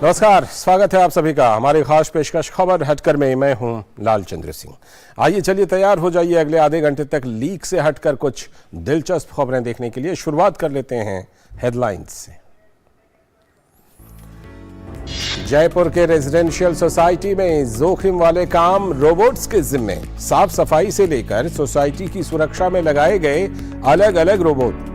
नमस्कार, स्वागत है आप सभी का हमारी खास पेशकश खबर हटकर में। मैं हूं लालचंद्र सिंह। आइए चलिए तैयार हो जाइए अगले आधे घंटे तक लीक से हटकर कुछ दिलचस्प खबरें देखने के लिए। शुरुआत कर लेते हैं हेडलाइंस से। जयपुर के रेजिडेंशियल सोसाइटी में जोखिम वाले काम रोबोट्स के जिम्मे। साफ सफाई से लेकर सोसाइटी की सुरक्षा में लगाए गए अलग अलग रोबोट।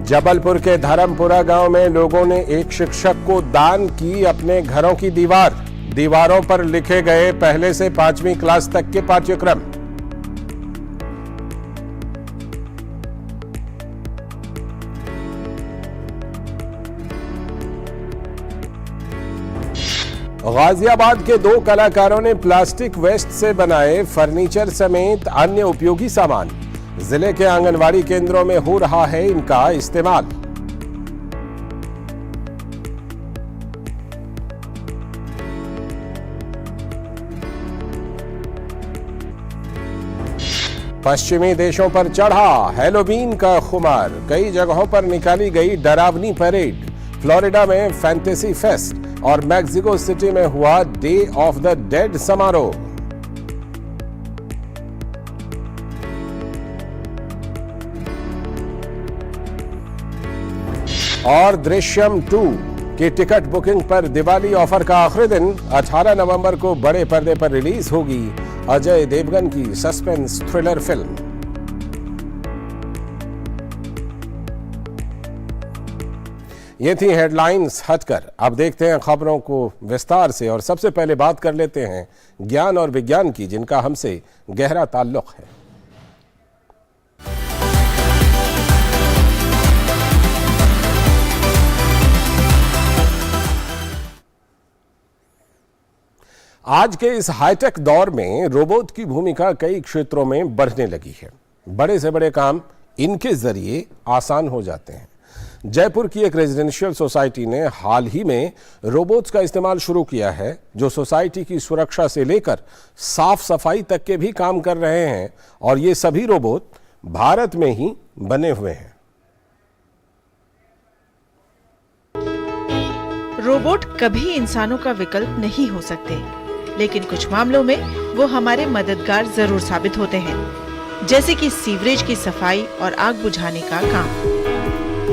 जबलपुर के धर्मपुरा गांव में लोगों ने एक शिक्षक को दान की अपने घरों की दीवार। दीवारों पर लिखे गए पहले से 5वीं क्लास तक के पाठ्यक्रम। गाजियाबाद के 2 कलाकारों ने प्लास्टिक वेस्ट से बनाए फर्नीचर समेत अन्य उपयोगी सामान। जिले के आंगनवाड़ी केंद्रों में हो रहा है इनका इस्तेमाल। पश्चिमी देशों पर चढ़ा हैलोवीन का खुमार। कई जगहों पर निकाली गई डरावनी परेड। फ्लोरिडा में फैंटेसी फेस्ट और मैक्सिको सिटी में हुआ डे ऑफ द डेड समारोह। और दृश्यम 2 की टिकट बुकिंग पर दिवाली ऑफर का आखिरी दिन 18 नवंबर को बड़े पर्दे पर रिलीज होगी अजय देवगन की सस्पेंस थ्रिलर फिल्म। ये थी हेडलाइंस हटकर। अब देखते हैं खबरों को विस्तार से और सबसे पहले बात कर लेते हैं ज्ञान और विज्ञान की, जिनका हमसे गहरा ताल्लुक है। आज के इस हाईटेक दौर में रोबोट की भूमिका कई क्षेत्रों में बढ़ने लगी है। बड़े से बड़े काम इनके जरिए आसान हो जाते हैं। जयपुर की एक रेजिडेंशियल सोसाइटी ने हाल ही में रोबोट्स का इस्तेमाल शुरू किया है, जो सोसाइटी की सुरक्षा से लेकर साफ सफाई तक के भी काम कर रहे हैं। और ये सभी रोबोट भारत में ही बने हुए हैं। रोबोट कभी इंसानों का विकल्प नहीं हो सकते, लेकिन कुछ मामलों में वो हमारे मददगार जरूर साबित होते हैं, जैसे कि सीवरेज की सफाई और आग बुझाने का काम।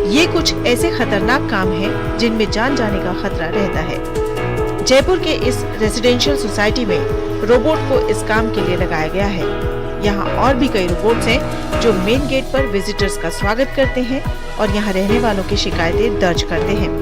ये कुछ ऐसे खतरनाक काम हैं जिनमें जान जाने का खतरा रहता है। जयपुर के इस रेजिडेंशियल सोसाइटी में रोबोट को इस काम के लिए लगाया गया है। यहाँ और भी कई रोबोट्स हैं जो मेन गेट पर विजिटर्स का स्वागत करते हैं और यहाँ रहने वालों की शिकायतें दर्ज करते हैं।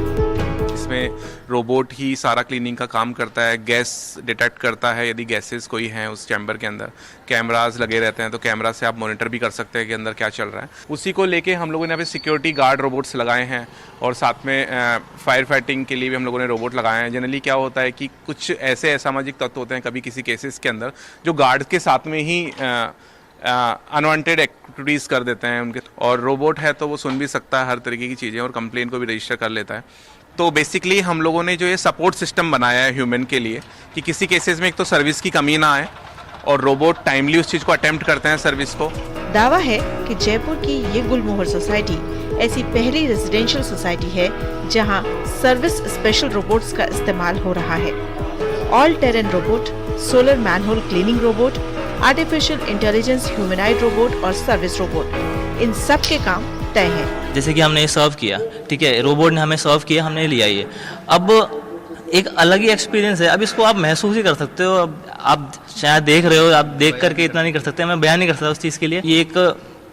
इसमें रोबोट ही सारा क्लीनिंग का काम करता है। गैस डिटेक्ट करता है, यदि गैसेस कोई हैं उस चैम्बर के अंदर। कैमरास लगे रहते हैं, तो कैमरा से आप मॉनिटर भी कर सकते हैं कि अंदर क्या चल रहा है। उसी को लेके हम लोगों ने यहाँ पे सिक्योरिटी गार्ड रोबोट्स लगाए हैं और साथ में फायर फाइटिंग के लिए भी हम लोगों ने रोबोट लगाए हैं। जनरली क्या होता है कि कुछ ऐसे असामाजिक तत्व होते हैं कभी किसी केसेस के अंदर, जो गार्ड के साथ में ही अनवांटेड एक्टिविटीज़ कर देते हैं उनके। और रोबोट है तो वो सुन भी सकता है हर तरीके की चीज़ें और कंप्लेन को भी रजिस्टर कर लेता है। तो बेसिकली हम लोगों ने जो ये सपोर्ट सिस्टम बनाया है ह्यूमन के लिए, कि किसी केसेस में एक तो सर्विस की कमी ना आए और रोबोट टाइमली उस चीज़ को अटेम्प्ट करते हैं सर्विस को। दावा है कि जयपुर की ये गुलमोहर सोसाइटी ऐसी पहली रेजिडेंशियल सोसाइटी है जहां सर्विस स्पेशल रोबोट्स का इस्तेमाल हो रहा है। All terrain robot, solar manhole cleaning robot, artificial intelligence humanoid robot और सर्विस रोबोट, इन सब के काम तय है। जैसे कि हमने ये सर्व किया, ठीक है, रोबोट ने हमें सर्व किया, हमने लिया ये। अब एक अलग ही एक्सपीरियंस है। अब इसको आप महसूस ही कर सकते हो। अब आप शायद देख रहे हो, आप देख करके इतना नहीं कर सकते, मैं बयान नहीं कर सकता उस चीज़ के लिए। ये एक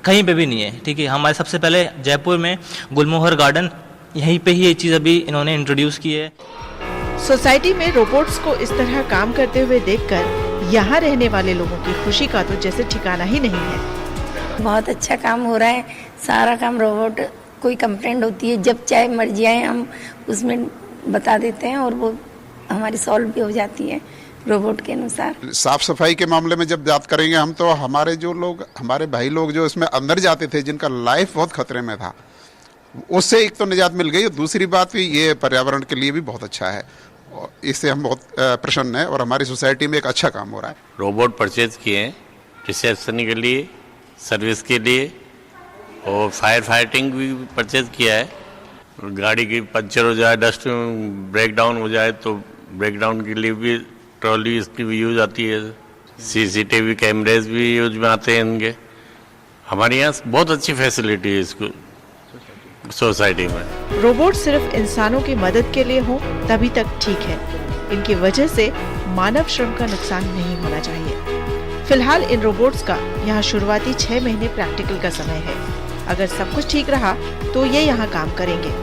कहीं पे भी नहीं है, ठीक है। हमारे सबसे पहले जयपुर में गुलमोहर गार्डन, यहीं पे ही ये चीज़ अभी इन्होंने इंट्रोड्यूस की है। सोसाइटी में रोबोट्स को इस तरह काम करते हुए देखकर यहाँ रहने वाले लोगों की खुशी का तो जैसे ठिकाना ही नहीं है। बहुत अच्छा काम हो रहा है, सारा काम रोबोट। कोई कंप्लेंट होती है, जब चाहे मर्जी आए हम उसमें बता देते हैं और वो हमारी सॉल्व भी हो जाती है रोबोट के अनुसार। साफ सफाई के मामले में जब बात करेंगे हम, तो हमारे भाई लोग जो इसमें अंदर जाते थे, जिनका लाइफ बहुत खतरे में था, उससे एक तो निजात मिल गई। दूसरी बात भी ये पर्यावरण के लिए भी बहुत अच्छा है और इससे हम बहुत प्रसन्न हैं और हमारी सोसाइटी में एक अच्छा काम हो रहा है। रोबोट परचेज किए हैं रिसेप्शन के लिए, सर्विस के लिए, और फायर फाइटिंग भी परचेज किया है। गाड़ी की पंचर हो जाए, डस्ट ब्रेक डाउन हो जाए तो ब्रेक डाउन के लिए भी ट्रॉली इसकी भी यूज आती है। सीसीटीवी कैमरेज भी यूज में आते हैं इनके। हमारे यहाँ बहुत अच्छी फैसिलिटी है इसको सोसाइटी में। रोबोट सिर्फ इंसानों की मदद के लिए हो तभी तक ठीक है। इनकी वजह से मानव श्रम का नुकसान नहीं होना चाहिए। फिलहाल इन रोबोट्स का यहाँ शुरुआती 6 महीने प्रैक्टिकल का समय है। अगर सब कुछ ठीक रहा तो ये यहाँ काम करेंगे।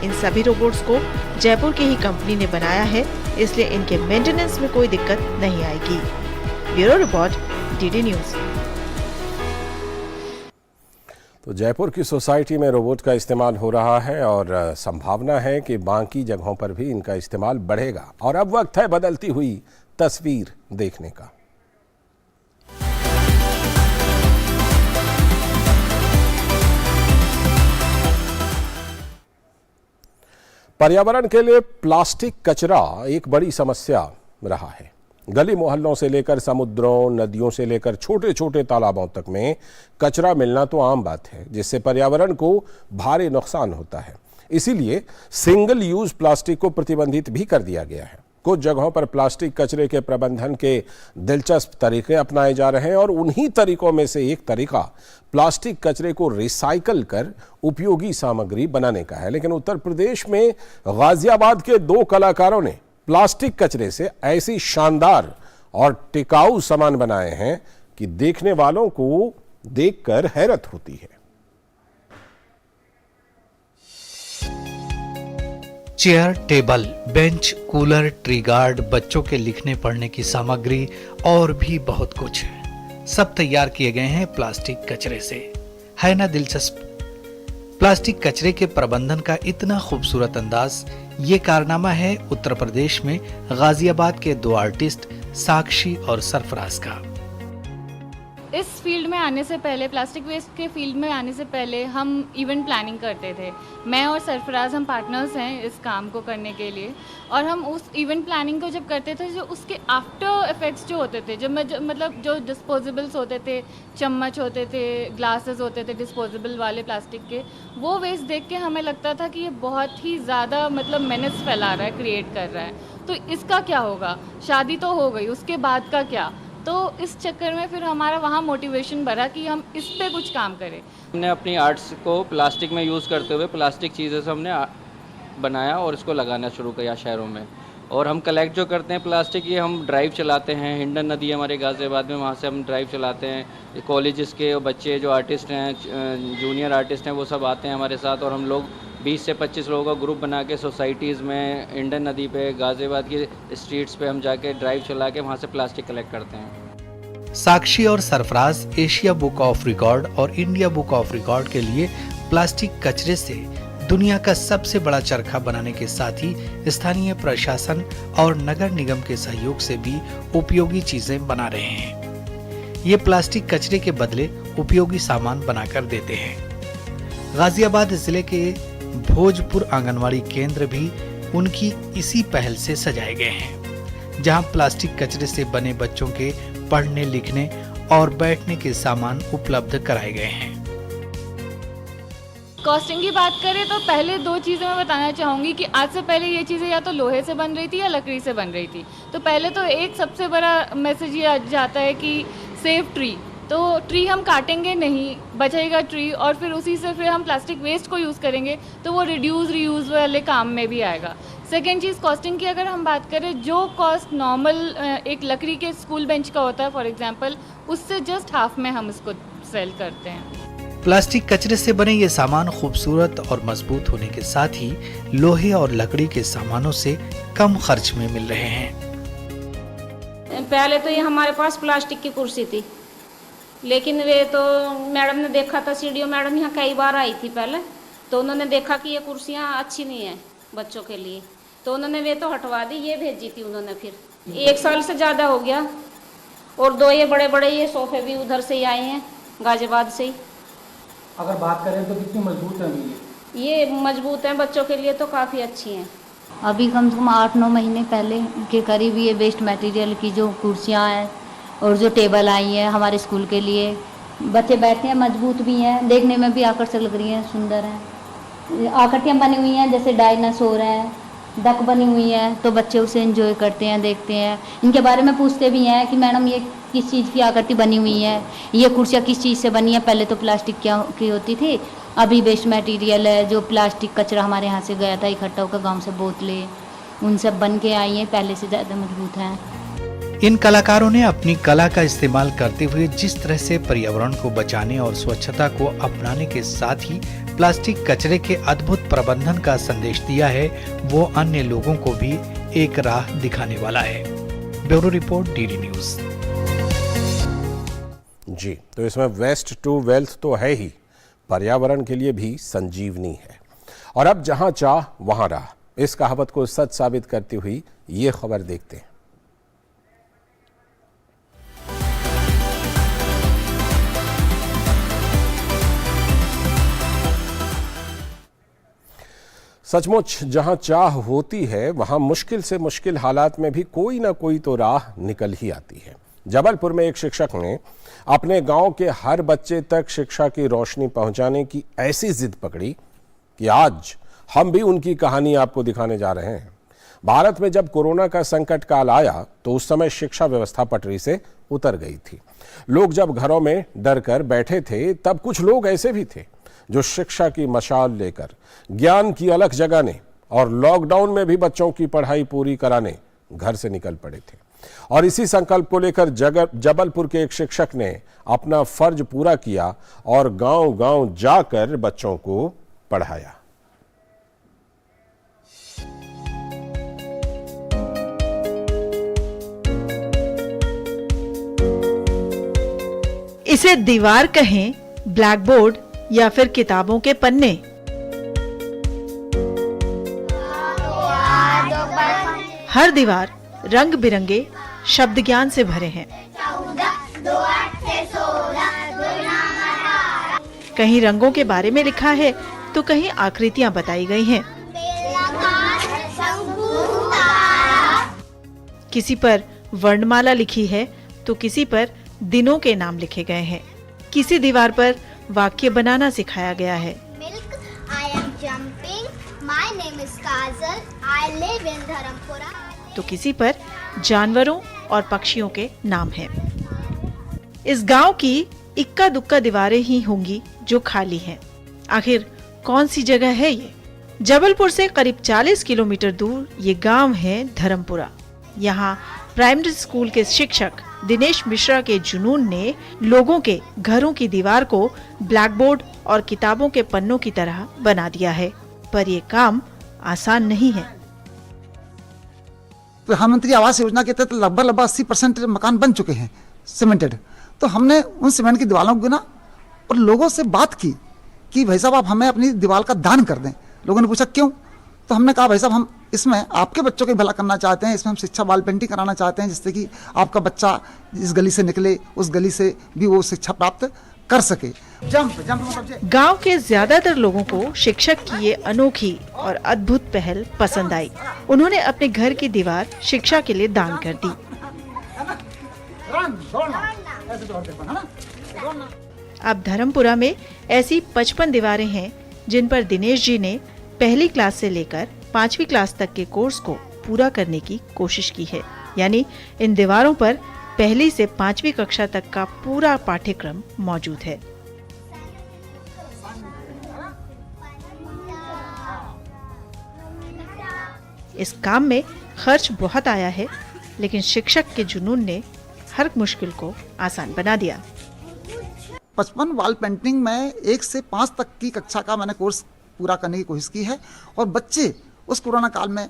इन सभी रोबोट्स को जयपुर की ही कंपनी ने बनाया है, इसलिए इनके मेंटेनेंस में कोई दिक्कत नहीं आएगी। Bureau report, DD news. तो जयपुर की सोसाइटी में रोबोट का इस्तेमाल हो रहा है और संभावना है कि बाकी जगहों पर भी इनका इस्तेमाल बढ़ेगा। और अब वक्त है बदलती हुई तस्वीर देखने का। पर्यावरण के लिए प्लास्टिक कचरा एक बड़ी समस्या रहा है। गली मोहल्लों से लेकर समुद्रों, नदियों से लेकर छोटे छोटे तालाबों तक में कचरा मिलना तो आम बात है, जिससे पर्यावरण को भारी नुकसान होता है। इसीलिए सिंगल यूज प्लास्टिक को प्रतिबंधित भी कर दिया गया है। कुछ जगहों पर प्लास्टिक कचरे के प्रबंधन के दिलचस्प तरीके अपनाए जा रहे हैं और उन्हीं तरीकों में से एक तरीका प्लास्टिक कचरे को रिसाइकल कर उपयोगी सामग्री बनाने का है। लेकिन उत्तर प्रदेश में गाजियाबाद के 2 कलाकारों ने प्लास्टिक कचरे से ऐसी शानदार और टिकाऊ सामान बनाए हैं कि देखने वालों को देखकर हैरत होती है। Chair, table, bench, cooler, tree guard, बच्चों के लिखने पढ़ने की सामग्री और भी बहुत कुछ है। सब तैयार किए गए हैं प्लास्टिक कचरे से। है ना दिलचस्प? प्लास्टिक कचरे के प्रबंधन का इतना खूबसूरत अंदाज, ये कारनामा है उत्तर प्रदेश में गाजियाबाद के 2 आर्टिस्ट साक्षी और सरफराज का। इस फील्ड में आने से पहले, प्लास्टिक वेस्ट के फील्ड में आने से पहले हम इवेंट प्लानिंग करते थे। मैं और सरफराज हम पार्टनर्स हैं इस काम को करने के लिए। और हम उस इवेंट प्लानिंग को जब करते थे, जो उसके आफ्टर इफ़ेक्ट्स जो होते थे, मतलब जो डिस्पोजेबल्स होते थे, चम्मच होते थे, ग्लासेस होते थे डिस्पोजेबल वाले प्लास्टिक के, वो वेस्ट देख के हमें लगता था कि ये बहुत ही ज़्यादा मतलब मेनेस फैला रहा है, क्रिएट कर रहा है। तो इसका क्या होगा? शादी तो हो गई, उसके बाद का क्या? तो इस चक्कर में फिर हमारा वहाँ मोटिवेशन बढ़ा कि हम इस पे कुछ काम करें। हमने अपनी आर्ट्स को प्लास्टिक में यूज़ करते हुए प्लास्टिक चीज़ों से हमने बनाया और इसको लगाना शुरू किया शहरों में। और हम कलेक्ट जो करते हैं प्लास्टिक, ये हम ड्राइव चलाते हैं। हिंडन नदी हमारे गाज़ियाबाद में, वहाँ से हम ड्राइव चलाते हैं। कॉलेजेस के बच्चे जो आर्टिस्ट हैं, जूनियर आर्टिस्ट हैं, वो सब आते हैं हमारे साथ और हम लोग 20 से 25 लोगों का ग्रुप बना के सोसाइटीज़ में, हिंडन नदी पे, गाज़ियाबाद की स्ट्रीट्स पे हम जाके ड्राइव चला के वहाँ से प्लास्टिक कलेक्ट करते हैं। साक्षी और Sarfaraz Asia book of record और इंडिया बुक ऑफ रिकॉर्ड के लिए प्लास्टिक कचरे से दुनिया का सबसे बड़ा चरखा बनाने के साथ ही स्थानीय प्रशासन और नगर निगम के सहयोग से भी उपयोगी चीजें बना रहे हैं। ये प्लास्टिक कचरे के बदले उपयोगी सामान बनाकर देते हैं। गाजियाबाद जिले के भोजपुर आंगनवाड़ी केंद्र भी उनकी इसी पहल से सजाए गए हैं, जहां प्लास्टिक कचरे से बने बच्चों के पढ़ने, लिखने और बैठने के सामान उपलब्ध कराए गए हैं। कॉस्टिंग की बात करें तो पहले 2 चीज़ें मैं बताना चाहूँगी कि आज से पहले ये चीज़ें या तो लोहे से बन रही थी या लकड़ी से बन रही थी। तो पहले तो एक सबसे बड़ा मैसेज ये जाता है कि सेव ट्री। तो ट्री हम काटेंगे नहीं, बचेगा ट्री, और फिर उसी से फिर हम प्लास्टिक वेस्ट को यूज़ करेंगे तो वो रिड्यूस रीयूज़ वाले काम में भी आएगा। सेकेंड चीज़, कॉस्टिंग की अगर हम बात करें, जो कॉस्ट नॉर्मल एक लकड़ी के स्कूल बेंच का होता है फॉर एग्जांपल, उससे जस्ट हाफ में हम इसको सेल करते हैं। प्लास्टिक कचरे से बने ये सामान खूबसूरत और मजबूत होने के साथ ही लोहे और लकड़ी के सामानों से कम खर्च में मिल रहे हैं। पहले तो ये हमारे पास प्लास्टिक की कुर्सी थी, लेकिन वे तो मैडम ने देखा था, सीडीओ मैडम यहाँ कई बार आई थी पहले, तो उन्होंने देखा कि ये कुर्सियाँ अच्छी नहीं है बच्चों के लिए, तो उन्होंने वे तो हटवा दी, ये भेजी थी उन्होंने। फिर 1 साल से ज़्यादा हो गया। और 2 ये बड़े बड़े ये सोफे भी उधर से ही आए हैं, गाजियाबाद से ही। अगर बात करें तो कितनी मजबूत है ये? मजबूत हैं, बच्चों के लिए तो काफ़ी अच्छी हैं। अभी कम से कम 8-9 महीने पहले के करीब ये वेस्ट मटेरियल की जो कुर्सियाँ हैं और जो टेबल आई हैं हमारे स्कूल के लिए, बच्चे बैठते हैं, मजबूत भी हैं, देखने में भी आकर्षक लग रही हैं, सुंदर हैं। आकृतियाँ बनी हुई हैं जैसे डायनासोर हैं, डक बनी हुई हैं, तो बच्चे उसे एंजॉय करते हैं, देखते हैं। इनके बारे में पूछते भी हैं कि मैडम ये किस चीज़ की आकृति बनी हुई है, ये कुर्सियाँ किस चीज़ से बनी है। पहले तो प्लास्टिक की होती थी, अभी वेस्ट मटेरियल है, जो प्लास्टिक कचरा हमारे यहाँ से गया था इकट्ठा होकर गांव से, बोतलें, उन सब बन के आई हैं, पहले से ज़्यादा मजबूत हैं। इन कलाकारों ने अपनी कला का इस्तेमाल करते हुए जिस तरह से पर्यावरण को बचाने और स्वच्छता को अपनाने के साथ ही प्लास्टिक कचरे के अद्भुत प्रबंधन का संदेश दिया है, वो अन्य लोगों को भी एक राह दिखाने वाला है। Bureau report, DD news. जी, तो इसमें वेस्ट टू वेल्थ तो है ही, पर्यावरण के लिए भी संजीवनी है। और अब जहां चाह वहां राह, इस कहावत को सच साबित करती हुई ये खबर देखते हैं। सचमुच जहां चाह होती है वहां मुश्किल से मुश्किल हालात में भी कोई ना कोई तो राह निकल ही आती है। जबलपुर में एक शिक्षक ने अपने गांव के हर बच्चे तक शिक्षा की रोशनी पहुंचाने की ऐसी जिद पकड़ी कि आज हम भी उनकी कहानी आपको दिखाने जा रहे हैं। भारत में जब कोरोना का संकट काल आया तो उस समय शिक्षा व्यवस्था पटरी से उतर गई थी। लोग जब घरों में डर कर बैठे थे, तब कुछ लोग ऐसे भी थे जो शिक्षा की मशाल लेकर ज्ञान की अलख जगाने और लॉकडाउन में भी बच्चों की पढ़ाई पूरी कराने घर से निकल पड़े थे। और इसी संकल्प को लेकर जबलपुर के एक शिक्षक ने अपना फर्ज पूरा किया और गांव-गांव जाकर बच्चों को पढ़ाया। इसे दीवार कहें, ब्लैक बोर्ड या फिर किताबों के पन्ने, हर दीवार रंग बिरंगे शब्द ज्ञान से भरे हैं। कहीं रंगों के बारे में लिखा है तो कहीं आकृतियां बताई गई हैं। किसी पर वर्णमाला लिखी है तो किसी पर दिनों के नाम लिखे गए हैं। किसी दीवार पर वाक्य बनाना सिखाया गया है। तो किसी पर जानवरों और पक्षियों के नाम हैं। इस गांव की इक्का दुक्का दीवारें ही होंगी जो खाली हैं। आखिर कौन सी जगह है ये? जबलपुर से करीब 40 किलोमीटर दूर ये गांव है धर्मपुरा। यहाँ प्राइमरी स्कूल के शिक्षक दिनेश मिश्रा के जुनून ने लोगों के घरों की दीवार को ब्लैक बोर्ड और किताबों के पन्नों की तरह बना दिया है, पर ये काम आसान नहीं है। प्रधानमंत्री आवास योजना के तहत लगभग 80% मकान बन चुके हैं सीमेंटेड। तो हमने उन सीमेंट की दीवारों को गिना और लोगों से बात की कि भाई साहब आप हमें अपनी दीवार का दान कर दें। लोगों ने पूछा क्यों? तो हमने कहा भाई साहब हम इसमें आपके बच्चों के भला करना चाहते हैं, इसमें हम शिक्षा वॉल पेंटिंग कराना चाहते हैं, जिससे कि आपका बच्चा इस गली से निकले उस गली से भी वो शिक्षा प्राप्त कर सके। गांव के ज्यादातर लोगों को शिक्षक की ये अनोखी और अद्भुत पहल पसंद आई। उन्होंने अपने घर की दीवार शिक्षा के लिए दान कर दी। अब धर्मपुरा में ऐसी 55 दीवारें हैं जिन पर दिनेश जी ने पहली क्लास से लेकर 5वीं क्लास तक के कोर्स को पूरा करने की कोशिश की है। यानी इन दीवारों पर पहली से 5वीं कक्षा तक का पूरा पाठ्यक्रम मौजूद है। इस काम में खर्च बहुत आया है, लेकिन शिक्षक के जुनून ने हर मुश्किल को आसान बना दिया। 55 वॉल पेंटिंग में 1 से 5 तक की कक्षा का मैंने कोर्स पूरा करने की कोशिश की है। और बच्चे उस कोरोना काल में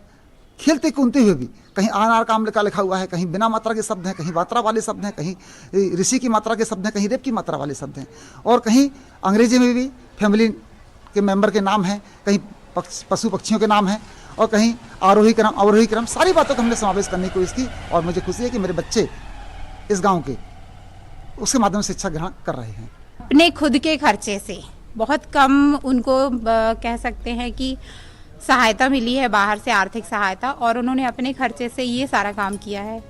खेलते कूदते हुए भी कहीं आनार काम लिखा हुआ है, कहीं बिना मात्रा के शब्द हैं, कहीं मात्रा वाले शब्द हैं, कहीं ऋषि की मात्रा के शब्द हैं, कहीं रेप की मात्रा वाले शब्द हैं, और कहीं अंग्रेजी में भी फैमिली के मेंबर के नाम हैं, कहीं पशु पक्षियों के नाम हैं, और कहीं आरोही क्रम अवरोही क्रम, सारी बातों का हमने समावेश करने की कोशिश की। और मुझे खुशी है कि मेरे बच्चे इस गाँव के उसके माध्यम से शिक्षा ग्रहण कर रहे हैं। अपने खुद के खर्चे से बहुत कम उनको कह सकते हैं कि सहायता मिली है बाहर से, आर्थिक सहायता, और उन्होंने अपने खर्चे से ये सारा काम किया है।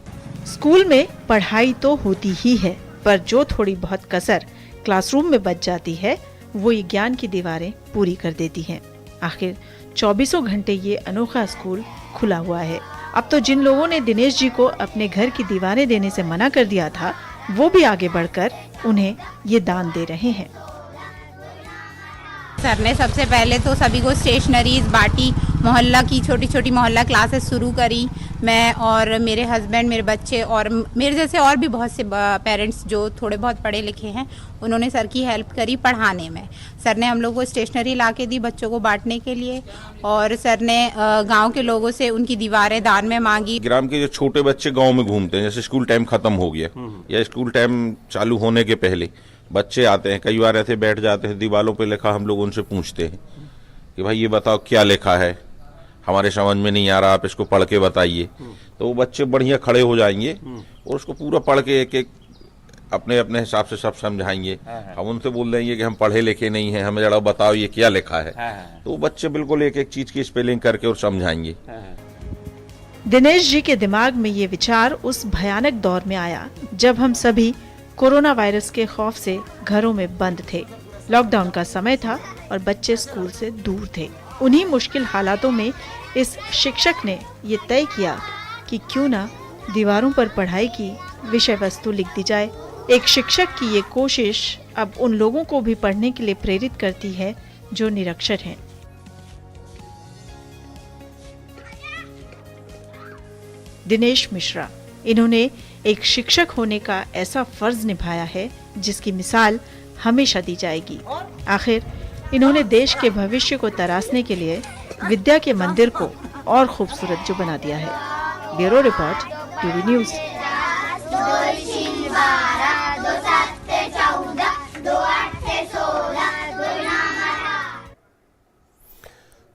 स्कूल में पढ़ाई तो होती ही है, पर जो थोड़ी बहुत कसर क्लासरूम में बच जाती है वो ये ज्ञान की दीवारें पूरी कर देती हैं। आखिर 24 घंटे ये अनोखा स्कूल खुला हुआ है। अब तो जिन लोगों ने दिनेश जी को अपने घर की दीवारें देने से मना कर दिया था, वो भी आगे बढ़कर उन्हें ये दान दे रहे हैं। सर ने सबसे पहले तो सभी को स्टेशनरीज बांटी, मोहल्ला की छोटी छोटी मोहल्ला क्लासेस शुरू करी। मैं और मेरे हस्बैंड, मेरे बच्चे और मेरे जैसे और भी बहुत से पेरेंट्स जो थोड़े बहुत पढ़े लिखे हैं, उन्होंने सर की हेल्प करी पढ़ाने में। सर ने हम लोग को स्टेशनरी ला के दी बच्चों को बांटने के लिए, और सर ने गांव के लोगों से उनकी दीवारें दान में मांगी। ग्राम के जो छोटे बच्चे गांव में घूमते हैं, जैसे स्कूल टाइम खत्म हो गया या स्कूल टाइम चालू होने के पहले बच्चे आते हैं, कई बार ऐसे बैठ जाते हैं, दीवारों पे लिखा, हम लोग उनसे पूछते हैं कि भाई ये बताओ क्या लिखा है, हमारे समझ में नहीं आ रहा, आप इसको पढ़ के बताइए। तो वो बच्चे बढ़िया खड़े हो जाएंगे और उसको पूरा पढ़ के एक एक अपने अपने हिसाब से सब समझाएंगे। हम उनसे बोल देंगे कि हम पढ़े लिखे नहीं हैं, हमें जरा बताओ ये क्या लिखा है। तो वो बच्चे बिल्कुल एक एक चीज की स्पेलिंग करके और समझाएंगे। दिनेश जी के दिमाग में ये विचार उस भयानक दौर में आया जब हम सभी कोरोना वायरस के खौफ से घरों में बंद थे। लॉकडाउन का समय था और बच्चे स्कूल से दूर थे। उन्हीं मुश्किल हालातों में इस शिक्षक ने ये तय किया कि क्यों ना दीवारों पर पढ़ाई की विषय वस्तु लिख दी जाए। एक शिक्षक की ये कोशिश अब उन लोगों को भी पढ़ने के लिए प्रेरित करती है जो निरक्षर हैं। दिनेश मिश्रा, इन्होंने एक शिक्षक होने का ऐसा फर्ज निभाया है जिसकी मिसाल हमेशा दी जाएगी। आखिर इन्होंने देश के भविष्य को तराशने के लिए विद्या के मंदिर को और खूबसूरत जो बना दिया है। Bureau report, TV news.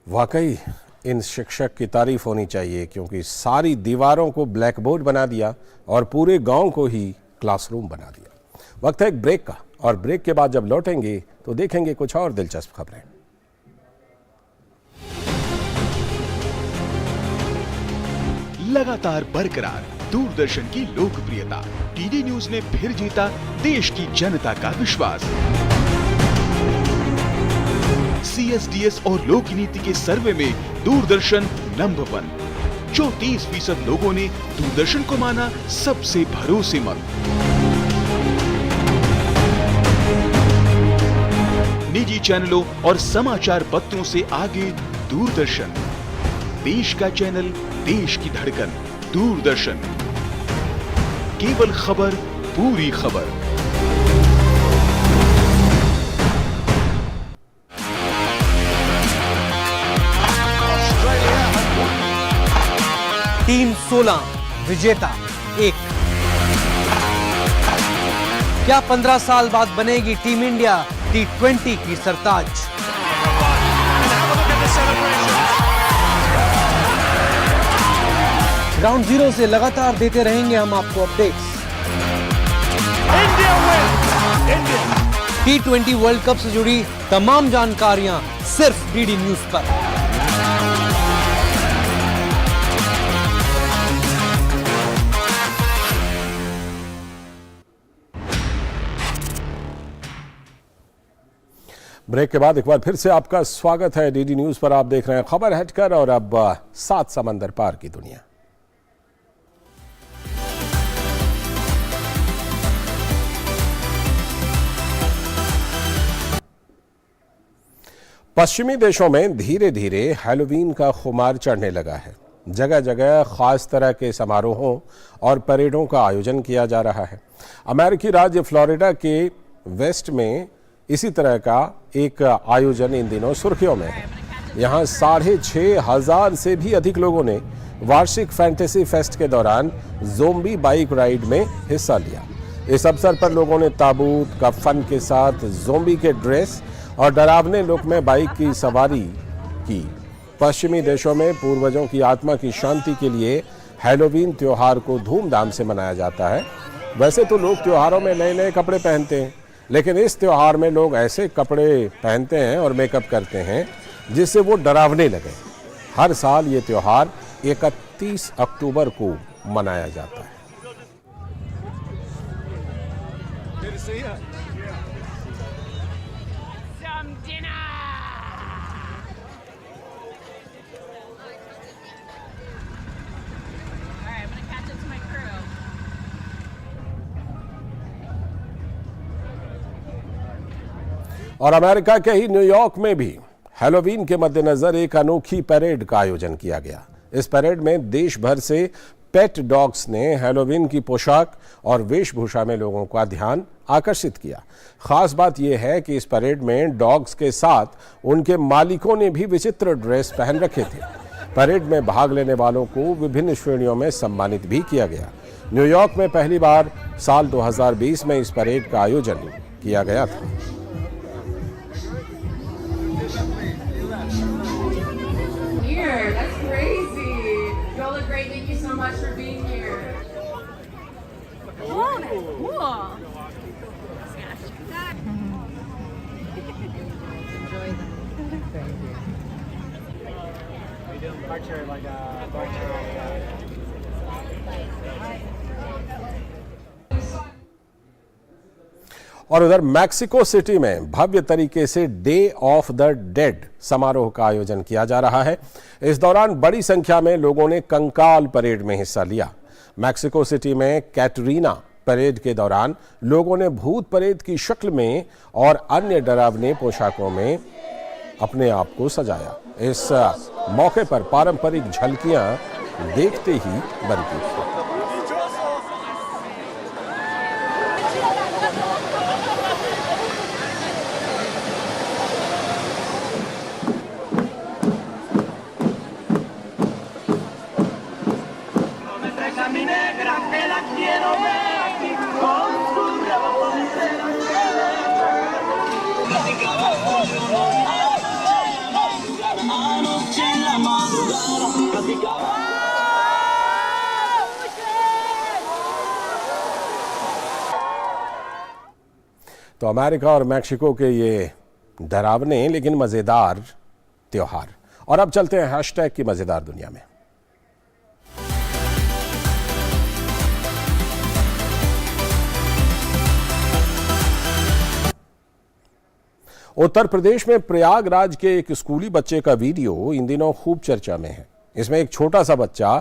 वाकई इन शिक्षक की तारीफ होनी चाहिए, क्योंकि सारी दीवारों को ब्लैक बोर्ड बना दिया और पूरे गांव को ही क्लासरूम बना दिया। वक्त है एक ब्रेक का, और ब्रेक के बाद जब लौटेंगे तो देखेंगे कुछ और दिलचस्प खबरें। लगातार बरकरार दूरदर्शन की लोकप्रियता, टीडी न्यूज ने फिर जीता देश की जनता का विश्वास। CSDS और लोक नीति के सर्वे में दूरदर्शन नंबर 1। 34% लोगों ने दूरदर्शन को माना सबसे भरोसेमंद। निजी चैनलों और समाचार पत्रों से आगे दूरदर्शन, देश का चैनल, देश की धड़कन। दूरदर्शन, केवल खबर, पूरी खबर। टीम 16 विजेता 1। क्या 15 साल बाद बनेगी टीम इंडिया T20 की सरताज? ग्राउंड जीरो से लगातार देते रहेंगे हम आपको अपडेट्स। T20 वर्ल्ड कप से जुड़ी तमाम जानकारियां सिर्फ डीडी न्यूज पर। ब्रेक के बाद एक बार फिर से आपका स्वागत है। डीडी न्यूज पर आप देख रहे हैं खबर हटकर, और अब 7 समंदर पार की दुनिया। पश्चिमी देशों में धीरे धीरे हैलोवीन का खुमार चढ़ने लगा है। जगह जगह खास तरह के समारोहों और परेडों का आयोजन किया जा रहा है। अमेरिकी राज्य फ्लोरिडा के वेस्ट में इसी तरह का एक आयोजन इन दिनों सुर्खियों में है। यहाँ 6,500 से भी अधिक लोगों ने वार्षिक फैंटेसी फेस्ट के दौरान ज़ोंबी बाइक राइड में हिस्सा लिया। इस अवसर पर लोगों ने ताबूत, कफन के साथ ज़ोंबी के ड्रेस और डरावने लुक में बाइक की सवारी की। पश्चिमी देशों में पूर्वजों की आत्मा की शांति के लिए हैलोवीन त्योहार को धूमधाम से मनाया जाता है। वैसे तो लोग त्योहारों में नए नए कपड़े पहनते हैं, लेकिन इस त्योहार में लोग ऐसे कपड़े पहनते हैं और मेकअप करते हैं जिससे वो डरावने लगे। हर साल ये त्योहार 31 अक्टूबर को मनाया जाता है। और अमेरिका के ही न्यूयॉर्क में भी हैलोवीन के मद्देनजर एक अनोखी परेड का आयोजन किया गया। इस परेड में देश भर से पेट डॉग्स ने हैलोवीन की पोशाक और वेशभूषा में लोगों का ध्यान आकर्षित किया। खास बात यह है कि इस परेड में डॉग्स के साथ उनके मालिकों ने भी विचित्र ड्रेस पहन रखे थे। परेड में भाग लेने वालों को विभिन्न श्रेणियों में सम्मानित भी किया गया। न्यूयॉर्क में पहली बार साल 2020 में इस परेड का आयोजन किया गया था। That's crazy. You all look great. Thank you so much for being here. Whoa, that's cool. Enjoy them. Thank you. We do Archer like Archer. और उधर मैक्सिको सिटी में भव्य तरीके से डे ऑफ द डेड समारोह का आयोजन किया जा रहा है। इस दौरान बड़ी संख्या में लोगों ने कंकाल परेड में हिस्सा लिया। मैक्सिको सिटी में कैटरीना परेड के दौरान लोगों ने भूत परेड की शक्ल में और अन्य डरावने पोशाकों में अपने आप को सजाया। इस मौके पर पारंपरिक झलकियां देखते ही बनती थी। तो अमेरिका और मैक्सिको के ये डरावने लेकिन मजेदार त्योहार। और अब चलते हैं हैशटैग की मजेदार दुनिया में। उत्तर प्रदेश में प्रयागराज के एक स्कूली बच्चे का वीडियो इन दिनों खूब चर्चा में है। इसमें एक छोटा सा बच्चा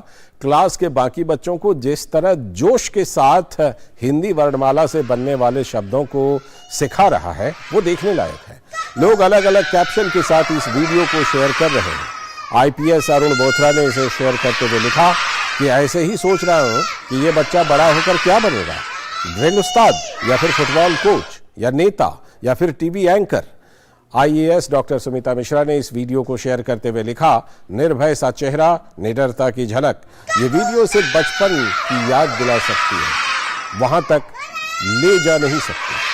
क्लास के बाकी बच्चों को जिस तरह जोश के साथ हिंदी वर्णमाला से बनने वाले शब्दों को सिखा रहा है वो देखने लायक है। लोग अलग अलग कैप्शन के साथ इस वीडियो को शेयर कर रहे हैं। आईपीएस अरुण बोथरा ने इसे शेयर करते हुए लिखा कि ऐसे ही सोच रहा हूं कि ये बच्चा बड़ा होकर क्या बनेगा, ड्रिल उस्ताद या फिर फुटबॉल कोच या नेता या फिर TV anchor. IAS doctor Sumita Mishra ने इस वीडियो को शेयर करते हुए लिखा, निर्भय सा चेहरा, निडरता की झलक। ये वीडियो सिर्फ बचपन की याद दिला सकती है, वहां तक ले जा नहीं सकती।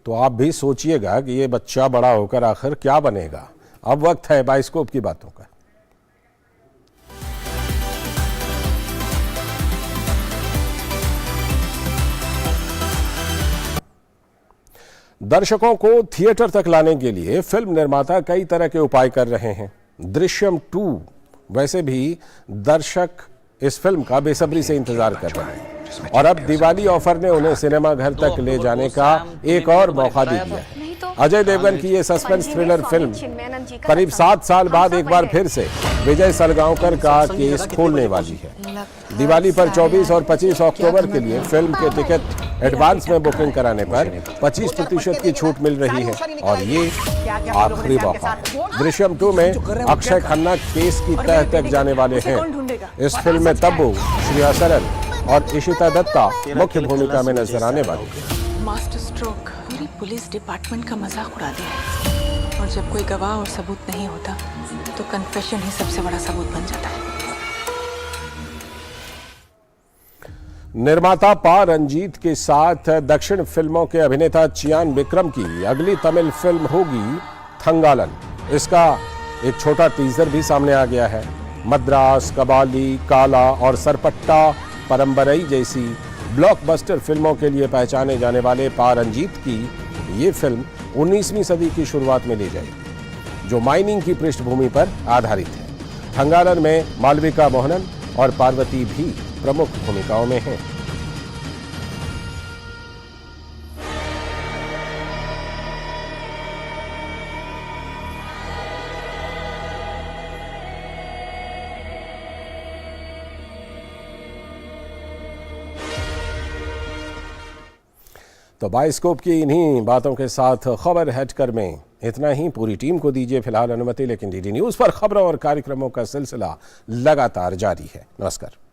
तो आप भी सोचिएगा कि ये बच्चा बड़ा होकर आखिर क्या बनेगा। अब वक्त है बाइस्कोप की बातों का। दर्शकों को थिएटर तक लाने के लिए फिल्म निर्माता कई तरह के उपाय कर रहे हैं। दृश्यम 2 वैसे भी दर्शक इस फिल्म का बेसब्री से इंतजार कर रहे हैं और अब दिवाली ऑफर ने उन्हें सिनेमा घर तक ले जाने का एक और मौका दे दिया है। अजय देवगन की ये सस्पेंस थ्रिलर फिल्म करीब 7 साल बाद एक बार फिर से विजय सलगांवकर का केस खोलने वाली है। दिवाली पर 24 और 25 अक्टूबर के लिए फिल्म के टिकट एडवांस में बुकिंग कराने पर 25% की छूट मिल रही है और ये आखिरी मौका है। दृश्यम 2 में अक्षय खन्ना केस की तह तक जाने वाले हैं। इस फिल्म में तब्बू, श्रेया सरन और इशिता दत्ता मुख्य भूमिका में नजर आने वाली है। मास्टर स्ट्रोक पूरी पुलिस डिपार्टमेंट का मजाक उड़ा दिया और जब कोई गवाह और सबूत नहीं होता तो कन्फेशन ही सबसे बड़ा सबूत बन जाता है। निर्माता पा रंजीत के साथ दक्षिण फिल्मों के अभिनेता चियान विक्रम की अगली तमिल फिल्म होगी थंगालन। इसका एक छोटा टीजर भी सामने आ गया है। मद्रास, कबाली, काला और सरपट्टा परंबरई जैसी ब्लॉकबस्टर फिल्मों के लिए पहचाने जाने वाले पा रंजीत की ये फिल्म 19वीं सदी की शुरुआत में ले जाएगी, जो माइनिंग की पृष्ठभूमि पर आधारित है। थंगालन में मालविका मोहनन और पार्वती भी प्रमुख भूमिकाओं में हैं। तो बाइस्कोप की इन्हीं बातों के साथ खबर हेडकर में इतना ही। पूरी टीम को दीजिए फिलहाल अनुमति, लेकिन डीडी न्यूज़ पर खबरों और कार्यक्रमों का सिलसिला लगातार जारी है। नमस्कार।